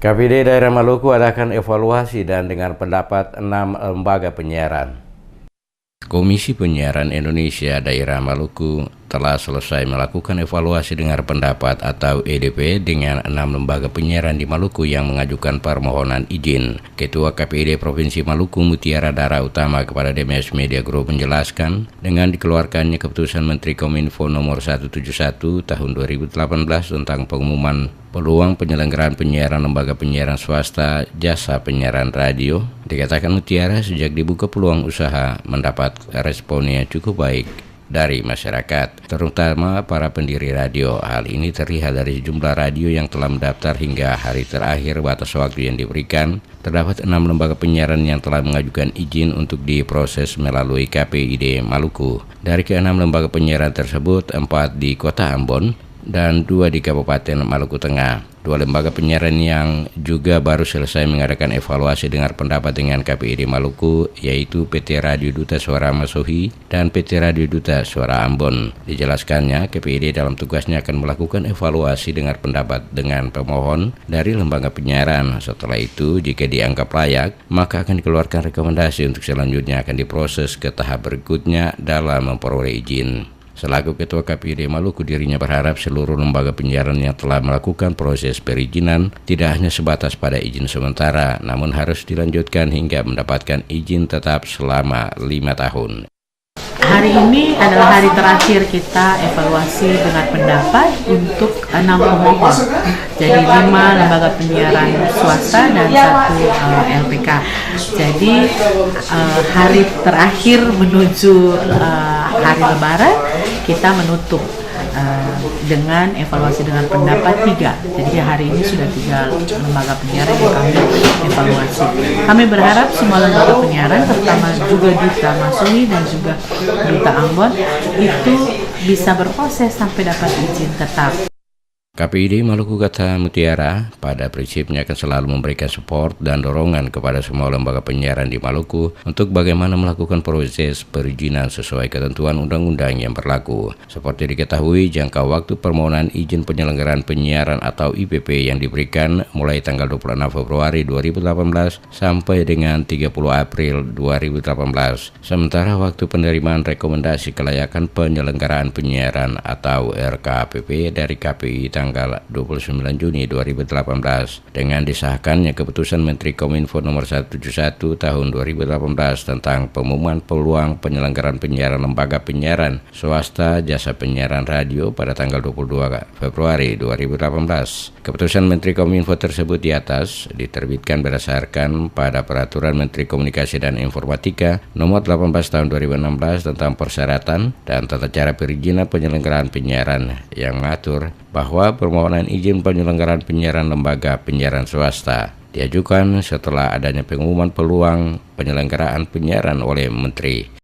KPID Daerah Maluku adakan evaluasi dan dengar pendapat 6 lembaga penyiaran. Komisi Penyiaran Indonesia Daerah Maluku telah selesai melakukan evaluasi dengar pendapat atau EDP dengan 6 lembaga penyiaran di Maluku yang mengajukan permohonan izin. Ketua KPID Provinsi Maluku Mutiara Dara Utama kepada DMS Media Group menjelaskan, dengan dikeluarkannya keputusan Menteri Kominfo nomor 171 tahun 2018 tentang pengumuman peluang penyelenggaraan penyiaran lembaga penyiaran swasta jasa penyiaran radio, dikatakan Mutiara sejak dibuka peluang usaha mendapat respon yang cukup baik dari masyarakat, terutama para pendiri radio. Hal ini terlihat dari jumlah radio yang telah mendaftar hingga hari terakhir batas waktu yang diberikan. Terdapat 6 lembaga penyiaran yang telah mengajukan izin untuk diproses melalui KPID Maluku. Dari ke-6 lembaga penyiaran tersebut, 4 di Kota Ambon dan 2 di Kabupaten Maluku Tengah. 2 lembaga penyiaran yang juga baru selesai mengadakan evaluasi dengar pendapat dengan KPID Maluku, yaitu PT Radio Duta Suara Masohi dan PT Radio Duta Suara Ambon. Dijelaskannya, KPID dalam tugasnya akan melakukan evaluasi dengar pendapat dengan pemohon dari lembaga penyiaran. Setelah itu, jika dianggap layak, maka akan dikeluarkan rekomendasi untuk selanjutnya akan diproses ke tahap berikutnya dalam memperoleh izin. Selaku Ketua KPID Maluku, dirinya berharap seluruh lembaga penyiaran yang telah melakukan proses perizinan tidak hanya sebatas pada izin sementara, namun harus dilanjutkan hingga mendapatkan izin tetap selama 5 tahun. Hari ini adalah hari terakhir kita evaluasi dengan pendapat untuk 6 pemohon. Jadi 5 lembaga penyiaran swasta dan 1 LPK. Jadi hari terakhir menuju hari Lebaran kita menutup dengan evaluasi dengan pendapat 3. Jadi hari ini sudah 3 lembaga penyiaran yang kami evaluasi. Kami berharap semua lembaga penyiaran, terutama juga Duta Masohi dan juga Duta Ambon, itu bisa berproses sampai dapat izin tetap. KPID Maluku, kata Mutiara, pada prinsipnya akan selalu memberikan support dan dorongan kepada semua lembaga penyiaran di Maluku untuk bagaimana melakukan proses perizinan sesuai ketentuan undang-undang yang berlaku. Seperti diketahui, jangka waktu permohonan izin penyelenggaraan penyiaran atau IPP yang diberikan mulai tanggal 26 Februari 2018 sampai dengan 30 April 2018. Sementara waktu penerimaan rekomendasi kelayakan penyelenggaraan penyiaran atau RKPP dari KPI tanggal 29 Juni 2018 dengan disahkannya keputusan Menteri Kominfo nomor 171 tahun 2018 tentang pengumuman peluang penyelenggaraan penyiaran lembaga penyiaran swasta jasa penyiaran radio pada tanggal 22 Februari 2018. Keputusan Menteri Kominfo tersebut di atas diterbitkan berdasarkan pada Peraturan Menteri Komunikasi dan Informatika nomor 18 tahun 2016 tentang persyaratan dan tata cara perizinan penyelenggaraan penyiaran yang mengatur bahwa permohonan izin penyelenggaraan penyiaran lembaga penyiaran swasta diajukan setelah adanya pengumuman peluang penyelenggaraan penyiaran oleh Menteri.